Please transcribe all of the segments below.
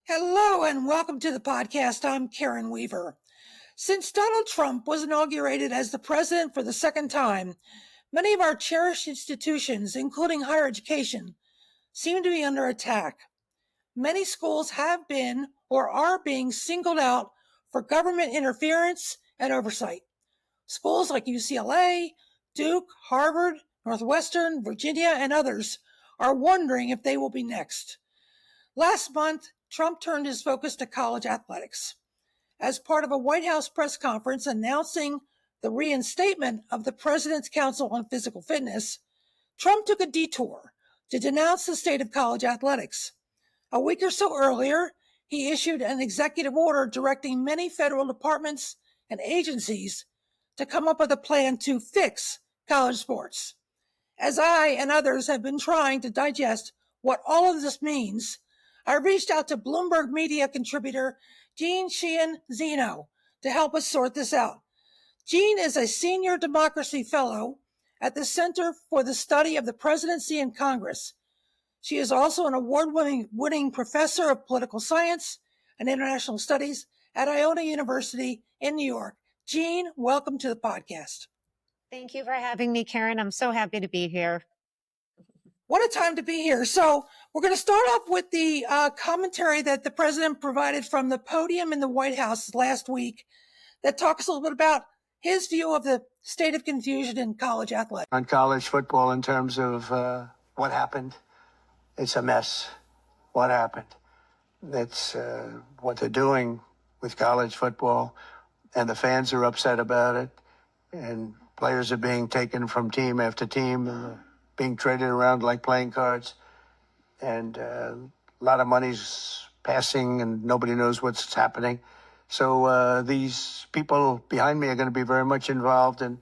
Hello and welcome to the podcast. I'm Karen Weaver. Since Donald Trump was inaugurated as the president for the second time, many of our cherished institutions, including higher education, seem to be under attack. Many schools have been or are being singled out for government interference and oversight. Schools like UCLA, Duke, Harvard, Northwestern, Virginia, and others are wondering if they will be next. Last month, Trump turned his focus to college athletics. As part of a White House press conference announcing the reinstatement of the President's Council on Physical Fitness, Trump took a detour to denounce the state of college athletics. A week or so earlier, he issued an executive order directing many federal departments and agencies to come up with a plan to fix college sports. As I and others have been trying to digest what all of this means, I reached out to Bloomberg Media contributor Jeanne Sheehan Zaino to help us sort this out. Jeanne is a senior democracy fellow at the Center for the Study of the Presidency and Congress. She is also an award-winning professor of political science and international studies at Iona University in New York. Jeanne, welcome to the podcast. Thank you for having me, Karen. I'm so happy to be here. What a time to be here. So we're going to start off with the commentary that the president provided from the podium in the White House last week that talks a little bit about his view of the state of confusion in college athletics. On college football, in terms of what happened, it's a mess. What happened? That's what they're doing with college football, and the fans are upset about it, and players are being taken from team after team, and being traded around like playing cards, and a lot of money's passing and nobody knows what's happening. So these people behind me are going to be very much involved in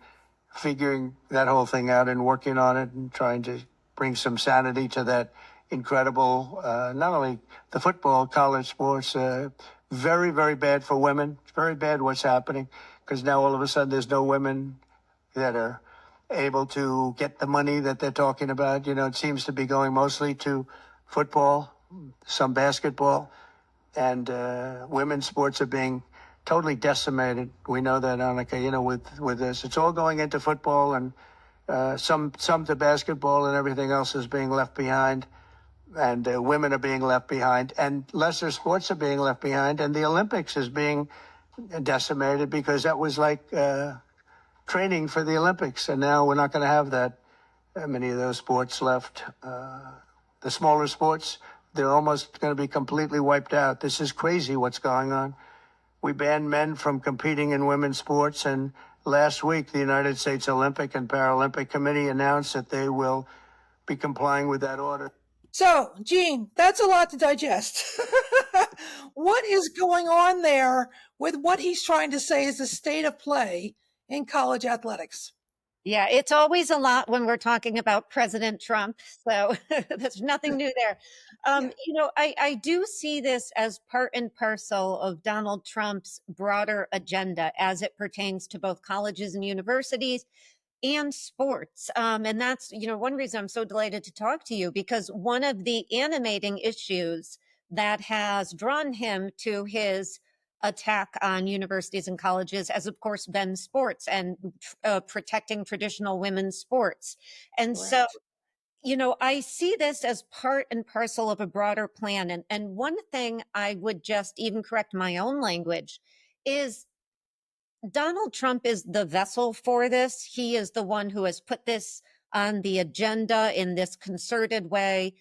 figuring that whole thing out and working on it and trying to bring some sanity to that incredible, not only the football, college sports, very, very bad for women. It's very bad what's happening, because now all of a sudden there's no women that are able to get the money that they're talking about. You know, it seems to be going mostly to football, some basketball, and women's sports are being totally decimated. We know that, Annika, you know, with this. It's all going into football, and some to basketball, and everything else is being left behind. And women are being left behind, and lesser sports are being left behind, and the Olympics is being decimated, because that was like training for the Olympics, and now we're not going to have that many of those sports left. The smaller sports, they're almost going to be completely wiped out. This is crazy what's going on. We banned men from competing in women's sports, and last week the United States Olympic and Paralympic Committee announced that they will be complying with that order. So, Jeanne, that's a lot to digest. What is going on there with what he's trying to say is the state of play in college athletics? Yeah, it's always a lot when we're talking about President Trump. So there's nothing new there. You know, I do see this as part and parcel of Donald Trump's broader agenda as it pertains to both colleges and universities and sports. And that's, you know, one reason I'm so delighted to talk to you, because one of the animating issues that has drawn him to his attack on universities and colleges has, of course, been sports and protecting traditional women's sports. And Correct. so, you know, I see this as part and parcel of a broader plan. And one thing I would just even correct my own language is Donald Trump is the vessel for this. He is the one who has put this on the agenda in this concerted way.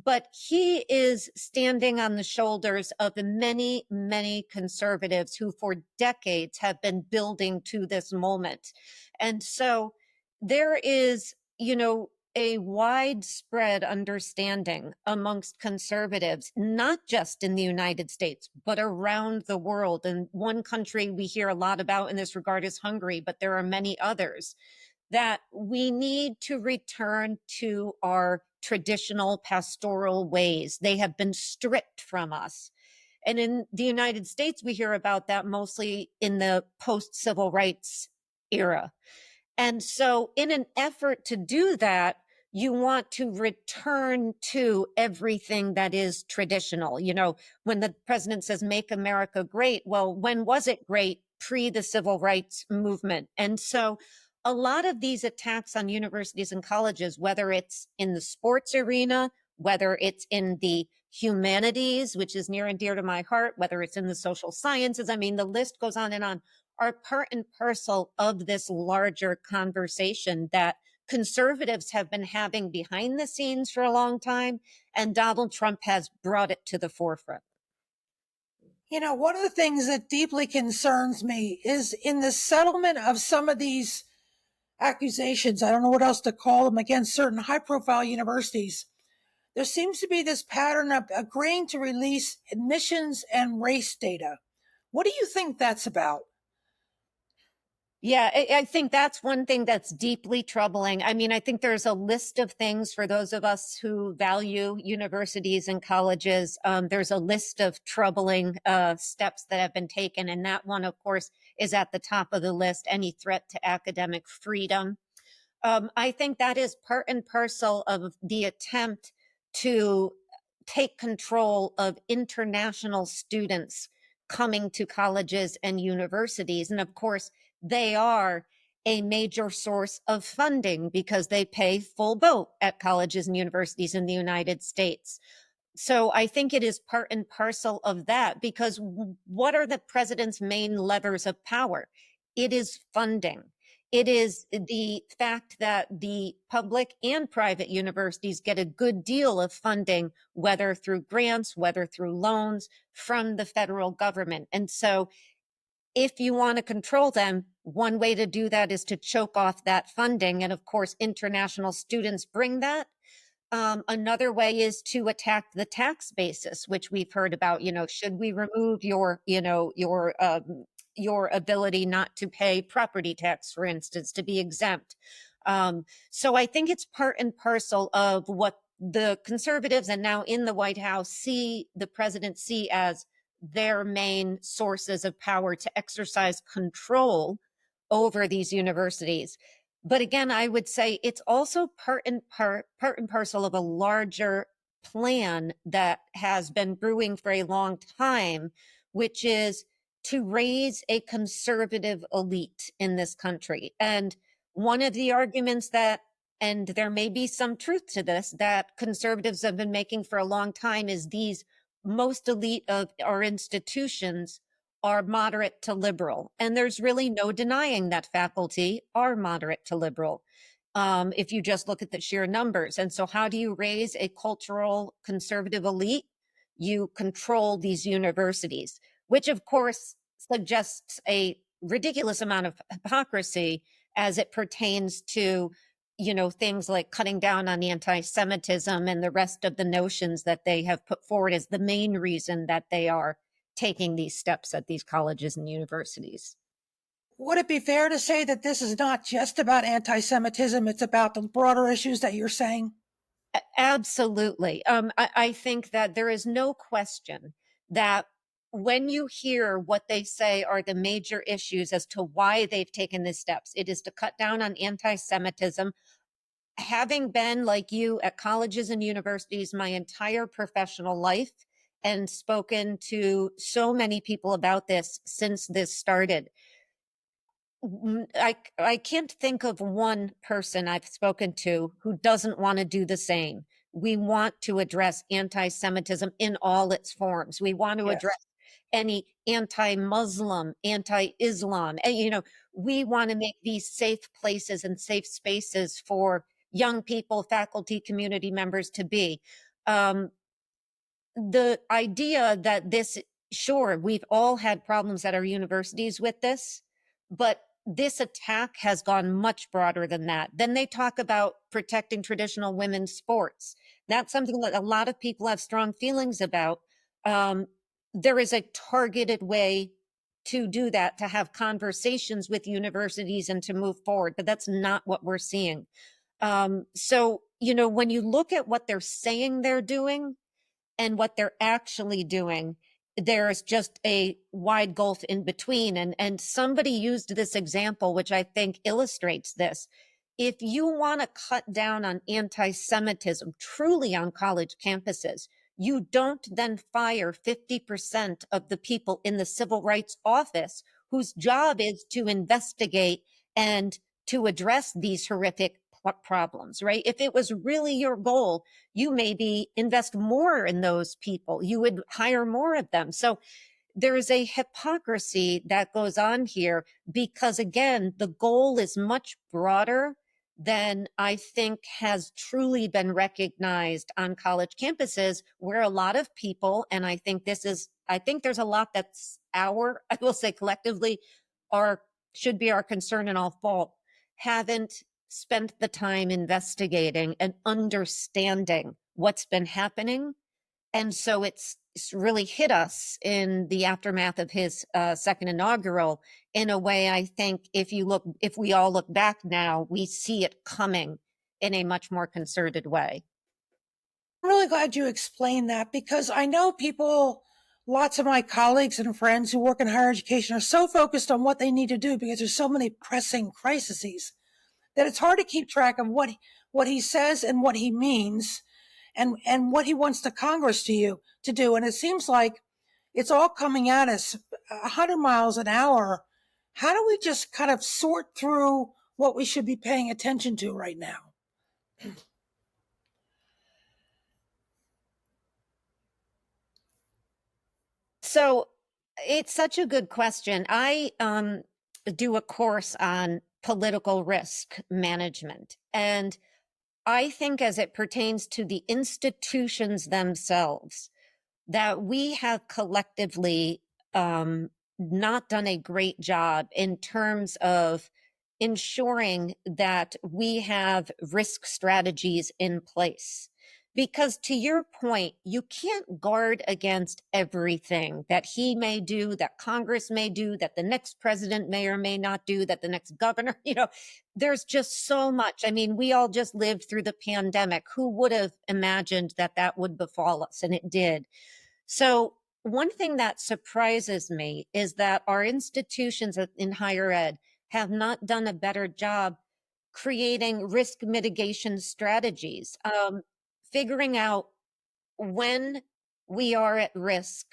But he is standing on the shoulders of the many, many conservatives who for decades have been building to this moment. And so there is, you know, a widespread understanding amongst conservatives, not just in the United States, but around the world. And one country we hear a lot about in this regard is Hungary, but there are many others, that we need to return to our traditional pastoral ways. They have been stripped from us. And in the United States, we hear about that mostly in the post-civil rights era. And so in an effort to do that, you want to return to everything that is traditional. When the president says, make America great, well, when was it great? Pre the civil rights movement. And so a lot of these attacks on universities and colleges, whether it's in the sports arena, whether it's in the humanities, which is near and dear to my heart, whether it's in the social sciences, I mean, the list goes on, are part and parcel of this larger conversation that conservatives have been having behind the scenes for a long time, and Donald Trump has brought it to the forefront. One of the things that deeply concerns me is in the settlement of some of these accusations, I don't know what else to call them, against certain high-profile universities, there seems to be this pattern of agreeing to release admissions and race data. What do you think that's about? Yeah, I think that's one thing that's deeply troubling. I mean, I think there's a list of things for those of us who value universities and colleges. There's a list of troubling steps that have been taken. And that one, of course, is at the top of the list, any threat to academic freedom. I think that is part and parcel of the attempt to take control of international students coming to colleges and universities. And of course, they are a major source of funding because they pay full boat at colleges and universities in the United States. So I think it is part and parcel of that, because what are the president's main levers of power? It is funding. It is the fact that the public and private universities get a good deal of funding, whether through grants, whether through loans from the federal government. And so if you want to control them, one way to do that is to choke off that funding. And of course, international students bring that. Another way is to attack the tax basis, which we've heard about. Should we remove your ability not to pay property tax, for instance, to be exempt? So I think it's part and parcel of what the conservatives and now in the White House see the president see as their main sources of power to exercise control over these universities. But again, I would say it's also part and parcel of a larger plan that has been brewing for a long time, which is to raise a conservative elite in this country. And one of the arguments that, and there may be some truth to this, that conservatives have been making for a long time is these most elite of our institutions are moderate to liberal. And there's really no denying that faculty are moderate to liberal, if you just look at the sheer numbers. And so how do you raise a cultural conservative elite? You control these universities, which of course suggests a ridiculous amount of hypocrisy as it pertains to things like cutting down on anti-Semitism and the rest of the notions that they have put forward as the main reason that they are taking these steps at these colleges and universities. Would it be fair to say that this is not just about anti-Semitism, it's about the broader issues that you're saying? Absolutely. I think that there is no question that when you hear what they say are the major issues as to why they've taken these steps, it is to cut down on anti-Semitism. Having been like you at colleges and universities my entire professional life and spoken to so many people about this since this started, I can't think of one person I've spoken to who doesn't want to do the same. We want to address anti-Semitism in all its forms. We want to address any anti-Muslim, anti-Islam. And, we want to make these safe places and safe spaces for young people, faculty, community members to be. The idea that sure, we've all had problems at our universities with this, but this attack has gone much broader than that. Then they talk about protecting traditional women's sports. That's something that a lot of people have strong feelings about. There is a targeted way to do that, to have conversations with universities and to move forward, but that's not what we're seeing. So, when you look at what they're saying they're doing and what they're actually doing, there's just a wide gulf in between. And somebody used this example, which I think illustrates this. if you want to cut down on anti-Semitism truly on college campuses, you don't then fire 50% of the people in the civil rights office whose job is to investigate and to address these horrific problems, right? If it was really your goal, you maybe invest more in those people. You would hire more of them. So there is a hypocrisy that goes on here because, again, the goal is much broader than I think has truly been recognized on college campuses, where a lot of people, and I think there's a lot that's I will say collectively, should be our concern and all fault, haven't spent the time investigating and understanding what's been happening. And so it's really hit us in the aftermath of his second inaugural in a way. I think if we all look back now, we see it coming in a much more concerted way. I'm really glad you explained that, because I know people, lots of my colleagues and friends who work in higher education are so focused on what they need to do because there's so many pressing crises that it's hard to keep track of what he says and what he means and what he wants the Congress to do. And it seems like it's all coming at us 100 miles an hour. How do we just kind of sort through what we should be paying attention to right now? So it's such a good question. I do a course on political risk management. And I think as it pertains to the institutions themselves, that we have collectively not done a great job in terms of ensuring that we have risk strategies in place. Because to your point, you can't guard against everything that he may do, that Congress may do, that the next president may or may not do, that the next governor, there's just so much. I mean, we all just lived through the pandemic. Who would have imagined that that would befall us? And it did. So one thing that surprises me is that our institutions in higher ed have not done a better job creating risk mitigation strategies, figuring out when we are at risk,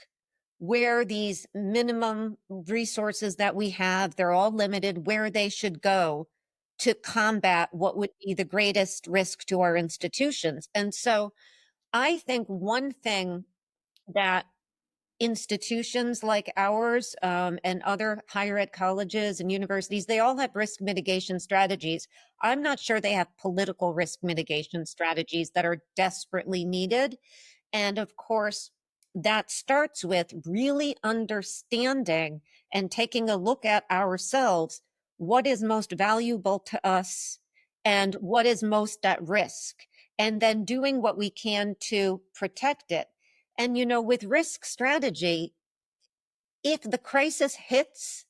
where these minimum resources that we have, they're all limited, where they should go to combat what would be the greatest risk to our institutions. And so I think one thing that institutions like ours and other higher ed colleges and universities, they all have risk mitigation strategies. I'm not sure they have political risk mitigation strategies that are desperately needed. And of course, that starts with really understanding and taking a look at ourselves, what is most valuable to us and what is most at risk, and then doing what we can to protect it. And, with risk strategy, if the crisis hits,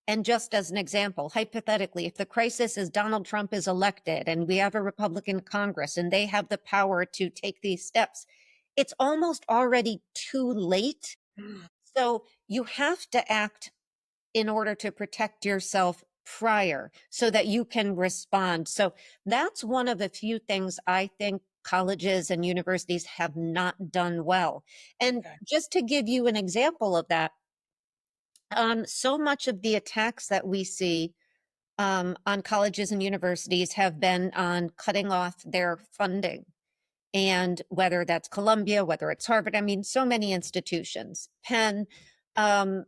and just as an example, hypothetically, if the crisis is Donald Trump is elected and we have a Republican Congress and they have the power to take these steps, it's almost already too late. So you have to act in order to protect yourself prior so that you can respond. So that's one of the few things I think colleges and universities have not done well. And Okay. just to give you an example of that, so much of the attacks that we see on colleges and universities have been on cutting off their funding. And whether that's Columbia, whether it's Harvard, I mean, so many institutions, Penn. And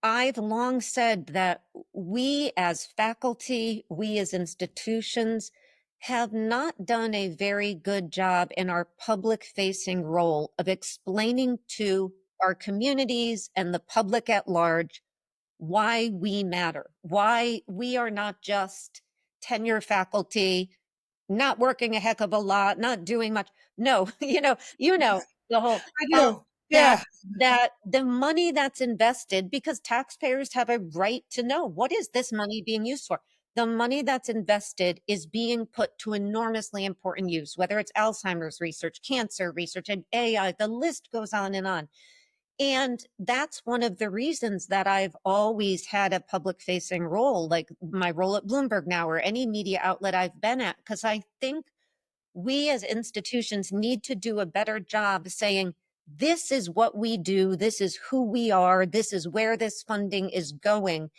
I've long said that we as faculty, we as institutions, have not done a very good job in our public facing role of explaining to our communities and the public at large why we matter, why we are not just tenure faculty, not working a heck of a lot, not doing much. No, the whole I do. Yeah. that the money that's invested, because taxpayers have a right to know, what is this money being used for? The money that's invested is being put to enormously important use, whether it's Alzheimer's research, cancer research, and AI, the list goes on and on. And that's one of the reasons that I've always had a public facing role, like my role at Bloomberg now or any media outlet I've been at, because I think we as institutions need to do a better job saying, this is what we do, this is who we are, this is where this funding is going,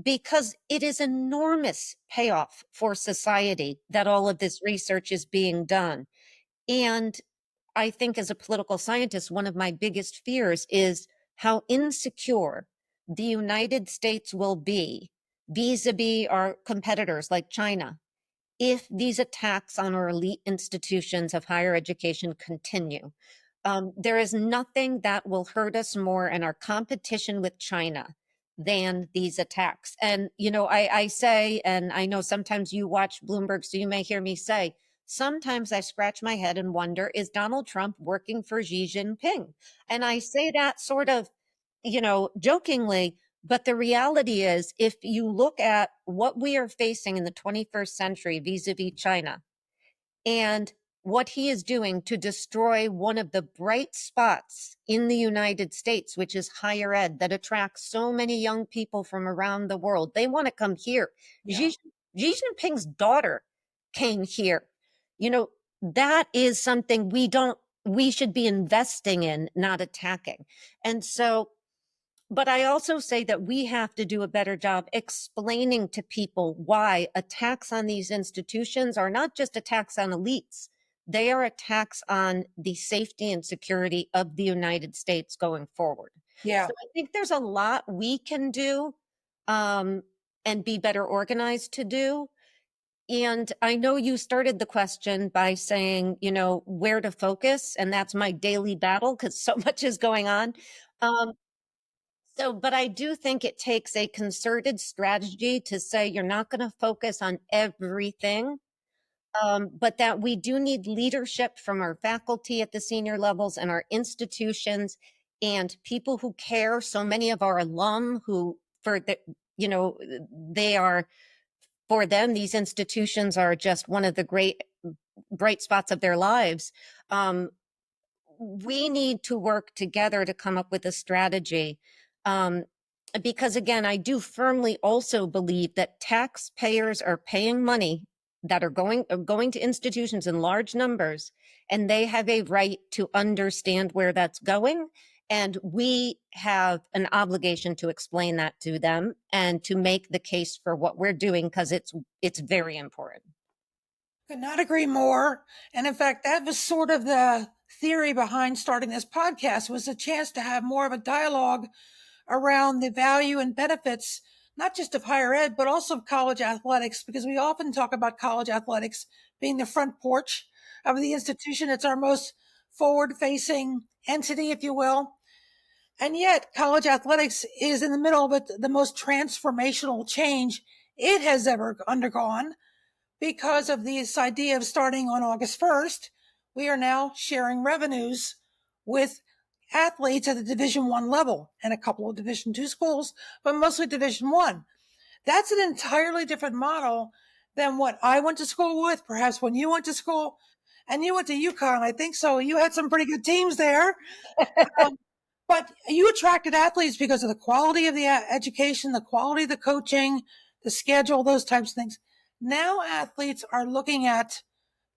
because it is enormous payoff for society that all of this research is being done. And I think as a political scientist, one of my biggest fears is how insecure the United States will be vis-a-vis our competitors like China if these attacks on our elite institutions of higher education continue. There is nothing that will hurt us more in our competition with China than these attacks. And, I say, and I know sometimes you watch Bloomberg, so you may hear me say, sometimes I scratch my head and wonder, is Donald Trump working for Xi Jinping? And I say that sort of, jokingly, but the reality is, if you look at what we are facing in the 21st century vis-a-vis China, and what he is doing to destroy one of the bright spots in the United States, which is higher ed, that attracts so many young people from around the world. They want to come here. Yeah. Xi Jinping's daughter came here. That is something we should be investing in, not attacking. And so, but I also say that we have to do a better job explaining to people why attacks on these institutions are not just attacks on elites. They are attacks on the safety and security of the United States going forward. Yeah. So I think there's a lot we can do, and be better organized to do. And I know you started the question by saying, where to focus. And that's my daily battle because so much is going on. But I do think it takes a concerted strategy to say you're not going to focus on everything, but that we do need leadership from our faculty at the senior levels and our institutions and people who care. So many of our alum who, they are, for them, these institutions are just one of the great bright spots of their lives. We need to work together to come up with a strategy. Because again, I do firmly also believe that taxpayers are paying money that are going to institutions in large numbers, and they have a right to understand where that's going. And we have an obligation to explain that to them and to make the case for what we're doing, because it's very important. Could not agree more. And in fact, that was sort of the theory behind starting this podcast, was a chance to have more of a dialogue around the value and benefits, not just of higher ed, but also of college athletics, because we often talk about college athletics being the front porch of the institution. It's our most forward facing entity, if you will. And yet college athletics is in the middle of it, the most transformational change it has ever undergone. Because of this idea of starting on August 1st, we are now sharing revenues with athletes at the Division I level and a couple of Division II schools, but mostly Division I. That's an entirely different model than what I went to school with, perhaps when you went to school. And you went to UConn, I think so. You had some pretty good teams there. But you attracted athletes because of the quality of the education, the quality of the coaching, the schedule, those types of things. Now athletes are looking at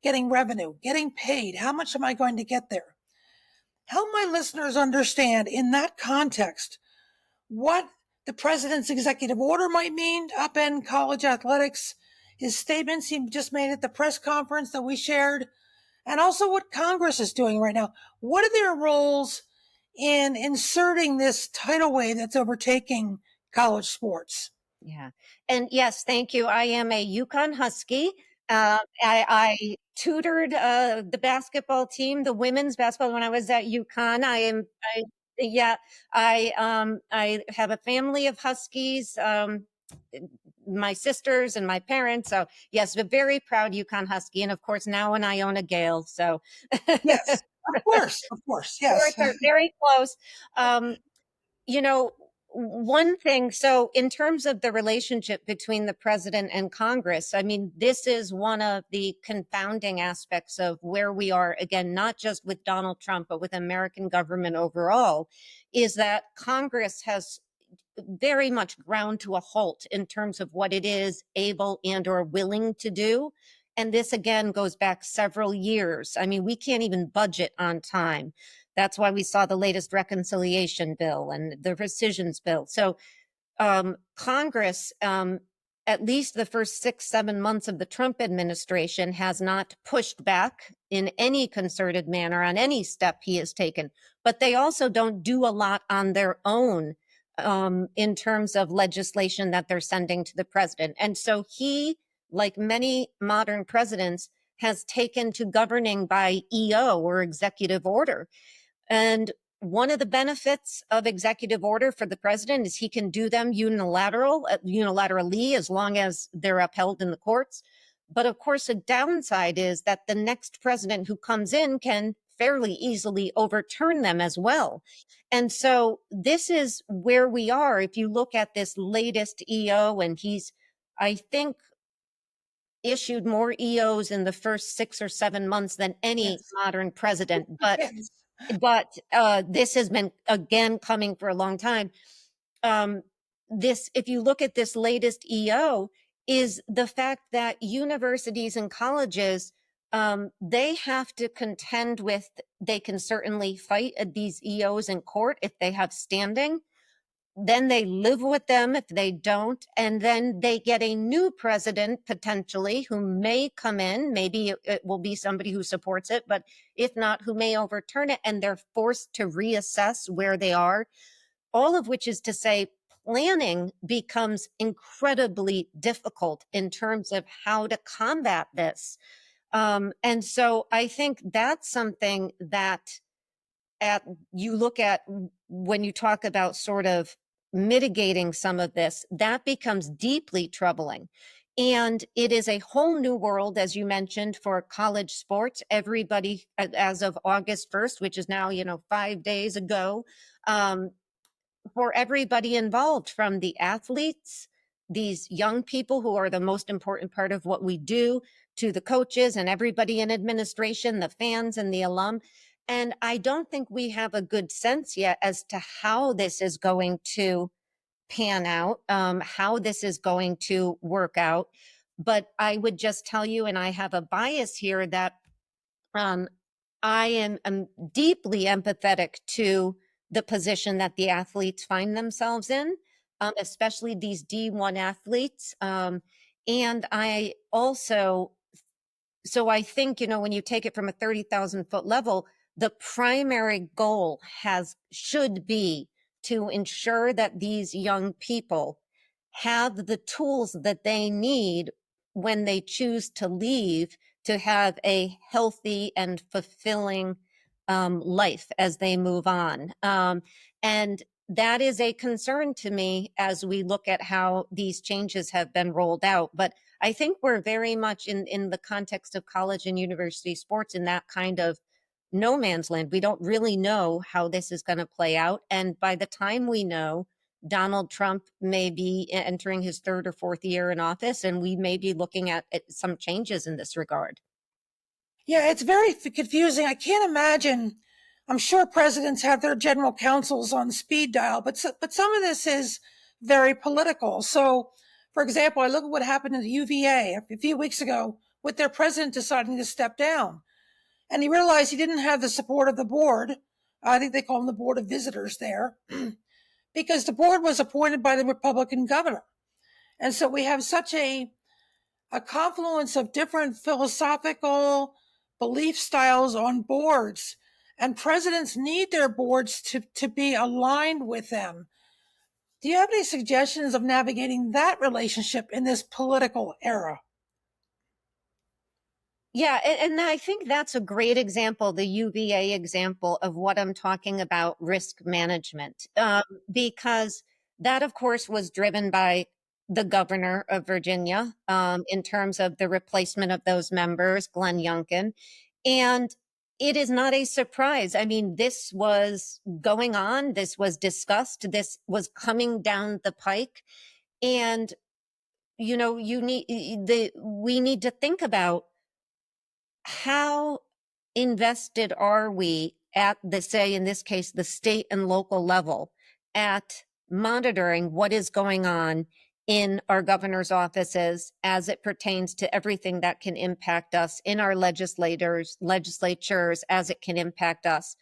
getting revenue, getting paid. How much am I going to get there? Help my listeners understand in that context what the president's executive order might mean to upend college athletics, his statements he just made at the press conference that we shared, and also what Congress is doing right now. What are their roles in inserting this tidal wave that's overtaking college sports? Yeah. And yes, thank you. I am a UConn Husky. I tutored the basketball team, the women's basketball, when I was at UConn. I have a family of Huskies, my sisters and my parents. So yes, a very proud UConn Husky, and of course now an Iona Gale. So Yes, of course, yes. Sports are very close. You know, one thing, so in terms of the relationship between the president and Congress, I mean, this is one of the confounding aspects of where we are, again, not just with Donald Trump, but with American government overall, is that Congress has very much ground to a halt in terms of what it is able and or willing to do. And this again goes back several years. I mean, we can't even budget on time. That's why we saw the latest reconciliation bill and the rescissions bill. So Congress, at least the first 6-7 months of the Trump administration, has not pushed back in any concerted manner on any step he has taken. But they also don't do a lot on their own in terms of legislation that they're sending to the president. And so he, like many modern presidents, has taken to governing by EO, or executive order. And one of the benefits of executive order for the president is he can do them unilaterally, as long as they're upheld in the courts. But of course, a downside is that the next president who comes in can fairly easily overturn them as well. And so this is where we are. If you look at this latest EO, and he's, I think, issued more EOs in the first 6 or 7 months than any Yes. modern president. But Yes. this has been, again, coming for a long time. If you look at this latest EO, is the fact that universities and colleges, they have to contend with, they can certainly fight these EOs in court if they have standing. Then they live with them if they don't. And then they get a new president potentially who may come in. Maybe it will be somebody who supports it, but if not, who may overturn it. And they're forced to reassess where they are. All of which is to say, planning becomes incredibly difficult in terms of how to combat this. And so I think that's something that you look at when you talk about sort of mitigating some of this, that becomes deeply troubling. And it is a whole new world, as you mentioned, for college sports. Everybody, as of August 1st, which is now, 5 days ago, for everybody involved, from the athletes, these young people who are the most important part of what we do, to the coaches and everybody in administration, the fans and the alum. And I don't think we have a good sense yet as to how this is going to pan out, how this is going to work out. But I would just tell you, and I have a bias here, that I am deeply empathetic to the position that the athletes find themselves in, especially these D1 athletes. And I also, so I think, when you take it from a 30,000-foot level, the primary goal should be to ensure that these young people have the tools that they need when they choose to leave, to have a healthy and fulfilling life as they move on. And that is a concern to me as we look at how these changes have been rolled out. But I think we're very much in the context of college and university sports in that kind of no man's land. We don't really know how this is going to play out. And by the time we know, Donald Trump may be entering his 3rd or 4th year in office, and we may be looking at some changes in this regard. Yeah, it's very confusing. I can't imagine. I'm sure presidents have their general counsels on speed dial, but some of this is very political. So, for example, I look at what happened in the UVA a few weeks ago with their president deciding to step down. And he realized he didn't have the support of the board. I think they call them the Board of Visitors there, because the board was appointed by the Republican governor. And so we have such a confluence of different philosophical belief styles on boards, and presidents need their boards to be aligned with them. Do you have any suggestions of navigating that relationship in this political era? Yeah, and I think that's a great example, the UVA example of what I'm talking about, risk management, because that, of course, was driven by the governor of Virginia in terms of the replacement of those members, Glenn Youngkin. And it is not a surprise. I mean, this was going on, this was discussed, this was coming down the pike. And, we need to think about how invested are we at the, say, in this case, the state and local level, at monitoring what is going on in our governor's offices as it pertains to everything that can impact us, in our legislatures as it can impact us.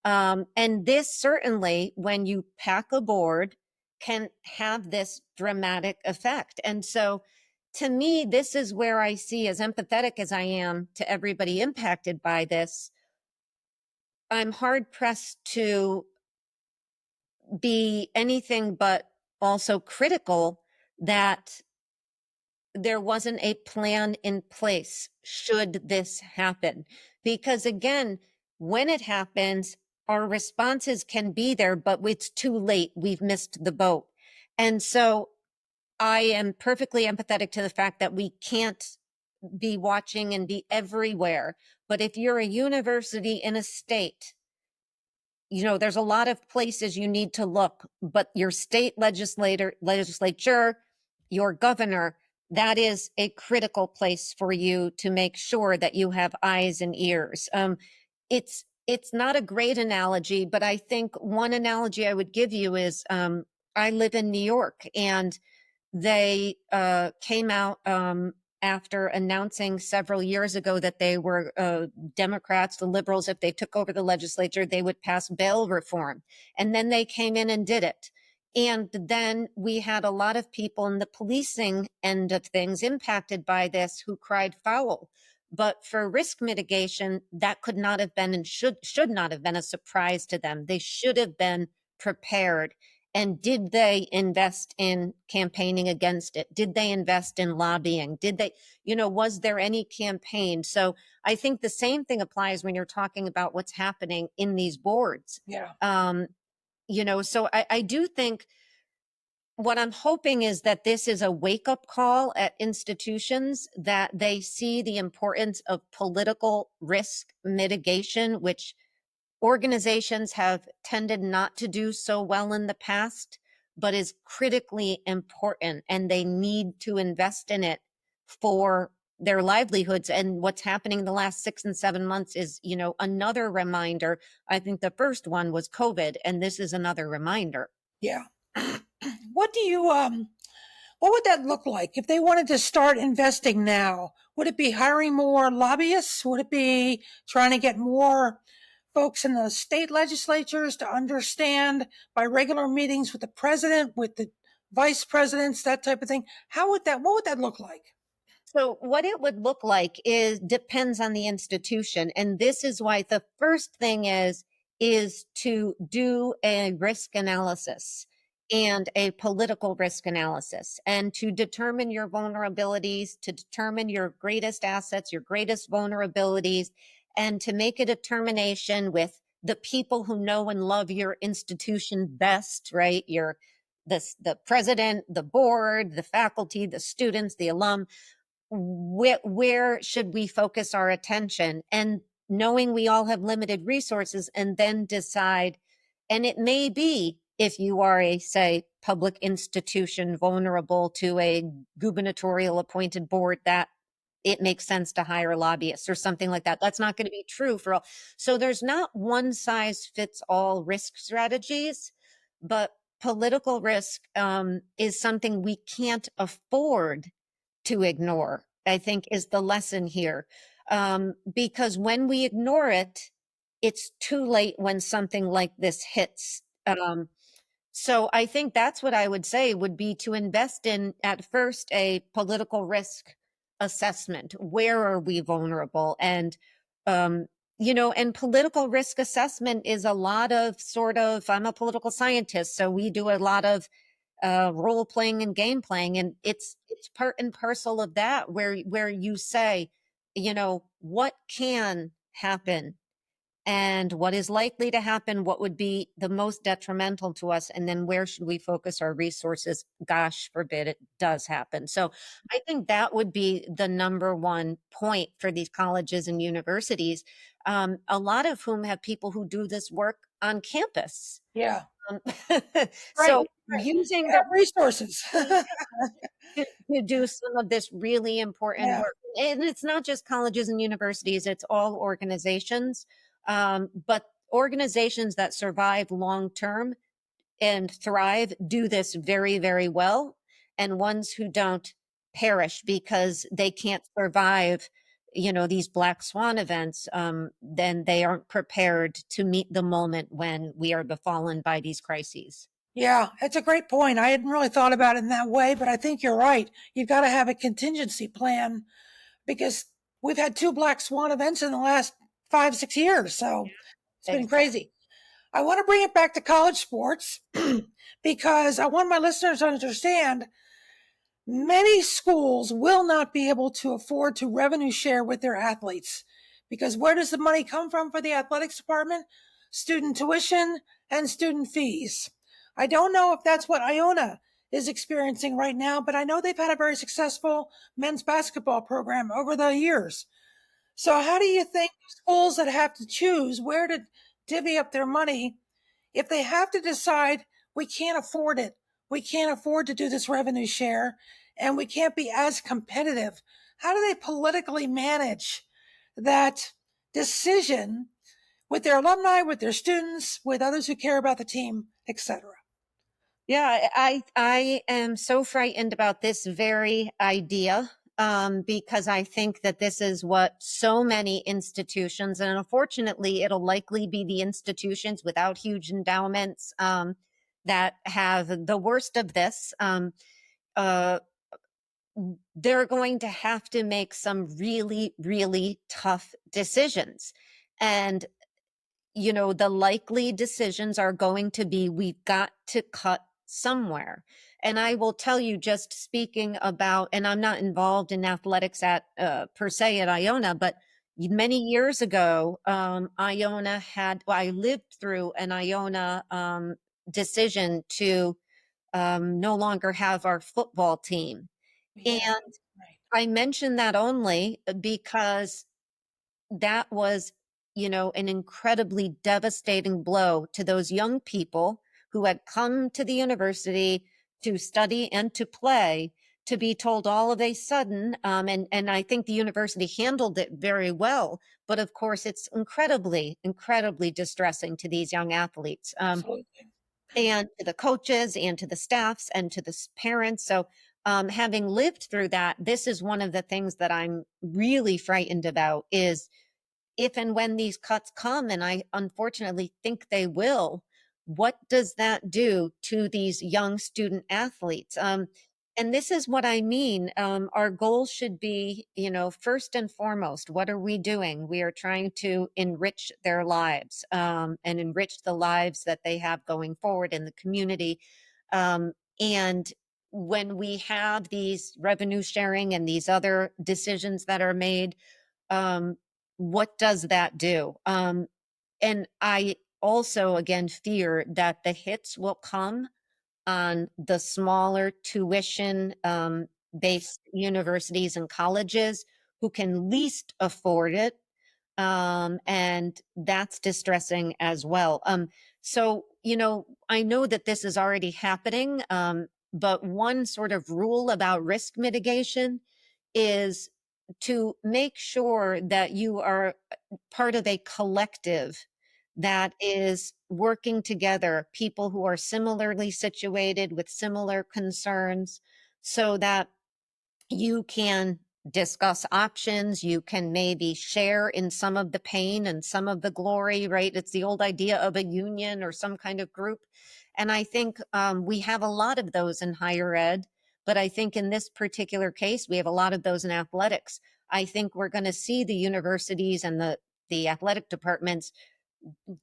And this certainly, when you pack a board, can have this dramatic effect. And so to me, this is where I see, as empathetic as I am to everybody impacted by this, I'm hard pressed to be anything but also critical that there wasn't a plan in place should this happen. Because again, when it happens, our responses can be there, but it's too late. We've missed the boat. And so I am perfectly empathetic to the fact that we can't be watching and be everywhere. But if you're a university in a state, there's a lot of places you need to look, but your state legislature, your governor, that is a critical place for you to make sure that you have eyes and ears. It's not a great analogy, but I think one analogy I would give you is, I live in New York, and they came out after announcing several years ago that they were Democrats, the liberals, if they took over the legislature, they would pass bail reform. And then they came in and did it. And then we had a lot of people in the policing end of things impacted by this who cried foul. But for risk mitigation, that could not have been and should not have been a surprise to them. They should have been prepared. And did they invest in campaigning against it? Did they invest in lobbying? Did they, was there any campaign? So I think the same thing applies when you're talking about what's happening in these boards. Yeah. So I do think what I'm hoping is that this is a wake-up call at institutions, that they see the importance of political risk mitigation, which organizations have tended not to do so well in the past, but is critically important, and they need to invest in it for their livelihoods. And what's happening in the last 6 and 7 months is, another reminder. I think the first one was COVID, and this is another reminder. Yeah. What would that look like if they wanted to start investing now? Would it be hiring more lobbyists? Would it be trying to get more folks in the state legislatures to understand, by regular meetings with the president, with the vice presidents, that type of thing? What would that look like? So what it would look like depends on the institution. And this is why the first thing is to do a risk analysis and a political risk analysis, and to determine your vulnerabilities, to determine your greatest assets, your greatest vulnerabilities, and to make a determination with the people who know and love your institution best, right? The president, the board, the faculty, the students, the alum. Where should we focus our attention? And knowing we all have limited resources, and then decide. And it may be, if you are a, say, public institution vulnerable to a gubernatorial appointed board, that it makes sense to hire lobbyists or something like that. That's not going to be true for all. So there's not one size fits all risk strategies, but political risk is something we can't afford to ignore, I think, is the lesson here. Because when we ignore it, it's too late when something like this hits. So I think that's what I would say would be to invest in, at first, a political risk assessment. Where are we vulnerable? And, and political risk assessment is a lot of I'm a political scientist, so we do a lot of role playing and game playing, and it's part and parcel of that, where you say, what can happen and what is likely to happen, what would be the most detrimental to us, and then where should we focus our resources? Gosh forbid it does happen. So I think that would be the number one point for these colleges and universities, a lot of whom have people who do this work on campus. Yeah. Um, Right. so Right. using They the have resources. to do some of this really important Yeah. work. And it's not just colleges and universities, it's all organizations. But organizations that survive long term and thrive do this very, very well. And ones who don't perish because they can't survive, these black swan events, then they aren't prepared to meet the moment when we are befallen by these crises. Yeah, it's a great point. I hadn't really thought about it in that way, but I think you're right. You've got to have a contingency plan because we've had two black swan events in the last 5, 6 years. So it's been Exactly. crazy. I want to bring it back to college sports because I want my listeners to understand many schools will not be able to afford to revenue share with their athletes because where does the money come from for the athletics department? Student tuition and student fees. I don't know if that's what Iona is experiencing right now, but I know they've had a very successful men's basketball program over the years. So, how do you think schools that have to choose where to divvy up their money, if they have to decide we can't afford it, we can't afford to do this revenue share, and we can't be as competitive, how do they politically manage that decision with their alumni, with their students, with others who care about the team, etc.? Yeah, I am so frightened about this very idea, because I think that this is what so many institutions, and unfortunately, it'll likely be the institutions without huge endowments, that have the worst of this. Uh, they're going to have to make some really, really tough decisions. And the likely decisions are going to be we've got to cut somewhere. And I will tell you, just speaking about, and I'm not involved in athletics at per se at Iona, but many years ago, Iona I lived through an Iona decision to no longer have our football team. And Yeah, right. I mention that only because that was, an incredibly devastating blow to those young people who had come to the university to study and to play, to be told all of a sudden, and I think the university handled it very well. But of course, it's incredibly, incredibly distressing to these young athletes, Absolutely. and to the coaches and to the staffs and to the parents. So, having lived through that, this is one of the things that I'm really frightened about is if and when these cuts come, and I unfortunately think they will, what does that do to these young student athletes? And this is what I mean. Our goal should be, first and foremost, what are we doing? We are trying to enrich their lives, and enrich the lives that they have going forward in the community. And when we have these revenue sharing and these other decisions that are made, um, what does that do? And I also, again, fear that the hits will come on the smaller tuition based universities and colleges who can least afford it. And that's distressing as well. So, I know that this is already happening, but one sort of rule about risk mitigation is to make sure that you are part of a collective that is working together, people who are similarly situated with similar concerns, so that you can discuss options. You can maybe share in some of the pain and some of the glory, right? It's the old idea of a union or some kind of group. And I think we have a lot of those in higher ed, but I think in this particular case, we have a lot of those in athletics. I think we're going to see the universities and the athletic departments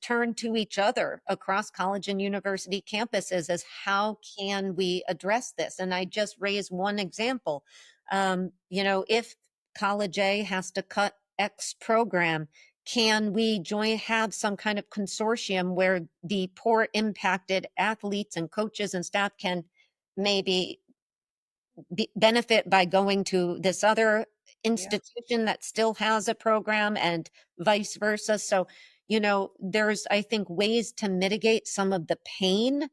turn to each other across college and university campuses as how can we address this? And I just raised one example. If college A has to cut X program, can we have some kind of consortium where the poor impacted athletes and coaches and staff can maybe benefit by going to this other institution that still has a program and vice versa? So, there's, I think, ways to mitigate some of the pain.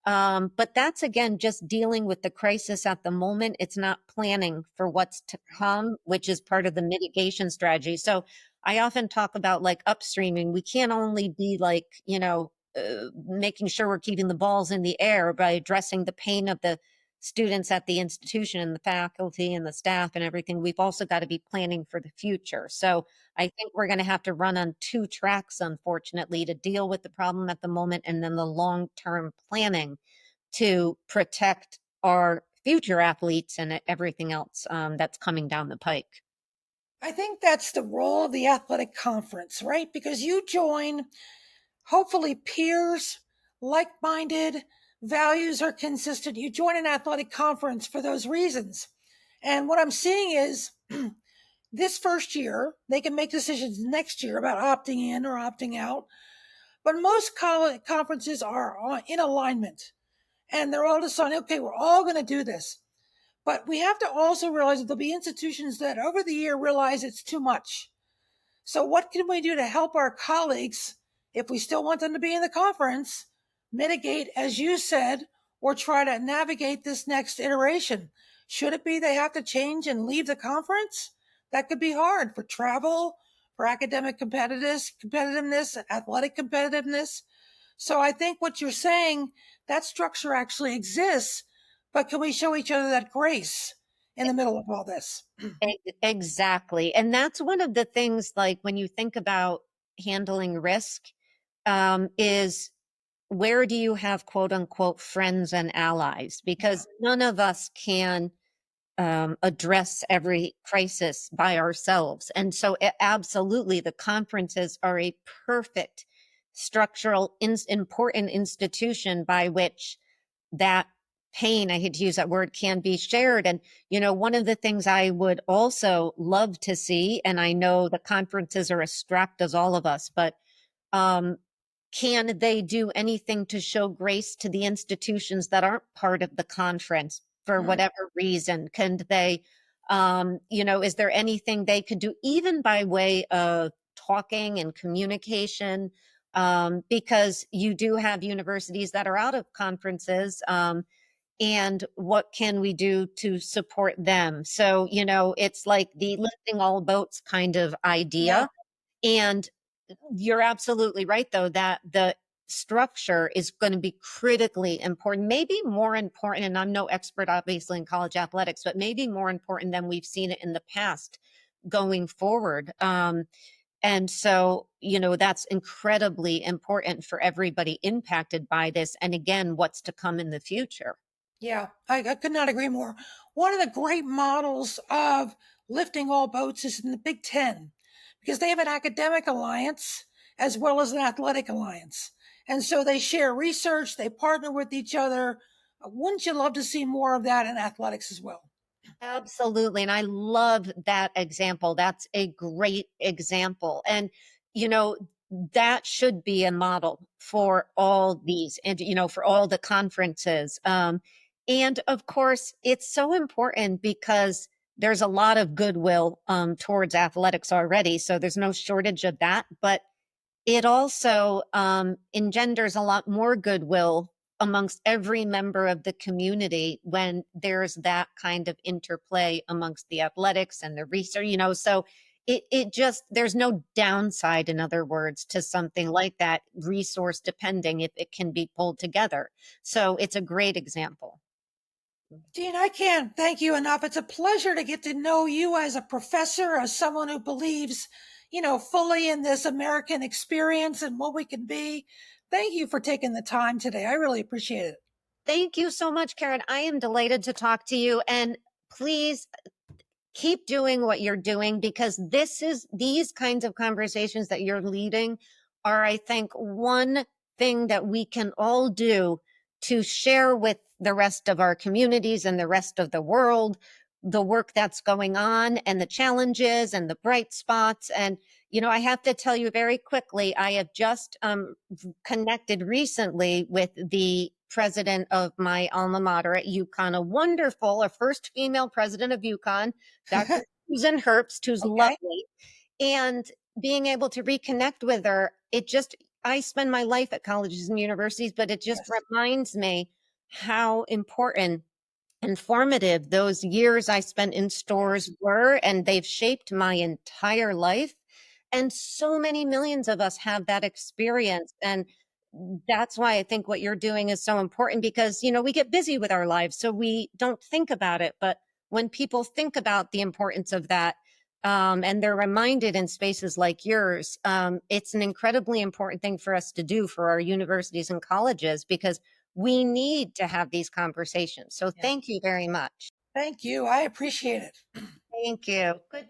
But that's, again, just dealing with the crisis at the moment. It's not planning for what's to come, which is part of the mitigation strategy. So I often talk about like upstreaming. We can't only be like, making sure we're keeping the balls in the air by addressing the pain of the students at the institution and the faculty and the staff and everything. We've also got to be planning for the future. So I think we're going to have to run on two tracks, unfortunately, to deal with the problem at the moment, and then the long-term planning to protect our future athletes and everything else that's coming down the pike. I think that's the role of the athletic conference, right? Because you join, hopefully, peers, like minded, values are consistent. You join an athletic conference for those reasons. And what I'm seeing is this first year, they can make decisions next year about opting in or opting out. But most college conferences are in alignment and they're all deciding, okay, we're all going to do this. But we have to also realize that there'll be institutions that over the year realize it's too much. So what can we do to help our colleagues, if we still want them to be in the conference, mitigate, as you said, or try to navigate this next iteration? Should it be they have to change and leave the conference? That could be hard for travel, for academic competitiveness, athletic competitiveness. So I think what you're saying, that structure actually exists, but can we show each other that grace in the middle of all this? Exactly. And that's one of the things, like when you think about handling risk, is where do you have quote unquote friends and allies? Because none of us can address every crisis by ourselves. And so absolutely, the conferences are a perfect structural, important institution by which that pain, I hate to use that word, can be shared. And, one of the things I would also love to see, and I know the conferences are as strapped as all of us, but can they do anything to show grace to the institutions that aren't part of the conference for whatever reason? Can they, is there anything they could do, even by way of talking and communication? Because you do have universities that are out of conferences. And what can we do to support them? So, it's like the lifting all boats kind of idea. And you're absolutely right, though, that the structure is going to be critically important, maybe more important. And I'm no expert, obviously, in college athletics, but maybe more important than we've seen it in the past going forward. And so, that's incredibly important for everybody impacted by this. And again, what's to come in the future. Yeah, I could not agree more. One of the great models of lifting all boats is in the Big Ten, because they have an academic alliance as well as an athletic alliance. And so they share research, they partner with each other. Wouldn't you love to see more of that in athletics as well? Absolutely. And I love that example. That's a great example. And, that should be a model for all these and, for all the conferences. And of course, it's so important because there's a lot of goodwill towards athletics already. So there's no shortage of that. But it also engenders a lot more goodwill amongst every member of the community when there's that kind of interplay amongst the athletics and the research, so it just, there's no downside, in other words, to something like that, resource depending, if it can be pulled together. So it's a great example. Jeanne, I can't thank you enough. It's a pleasure to get to know you as a professor, as someone who believes, fully in this American experience and what we can be. Thank you for taking the time today. I really appreciate it. Thank you so much, Karen. I am delighted to talk to you. And please keep doing what you're doing, because these kinds of conversations that you're leading are, I think, one thing that we can all do to share with the rest of our communities and the rest of the world the work that's going on and the challenges and the bright spots. And, I have to tell you very quickly, I have just connected recently with the president of my alma mater at UConn, a first female president of UConn, Dr. Susan Herbst, who's lovely. And being able to reconnect with her, I spend my life at colleges and universities, but it just reminds me how important and formative those years I spent in stores were, and they've shaped my entire life. And so many millions of us have that experience. And that's why I think what you're doing is so important, because, we get busy with our lives, so we don't think about it. But when people think about the importance of that, and they're reminded in spaces like yours, it's an incredibly important thing for us to do for our universities and colleges, because we need to have these conversations. So thank you very much. Thank you. I appreciate it. Thank you. Good.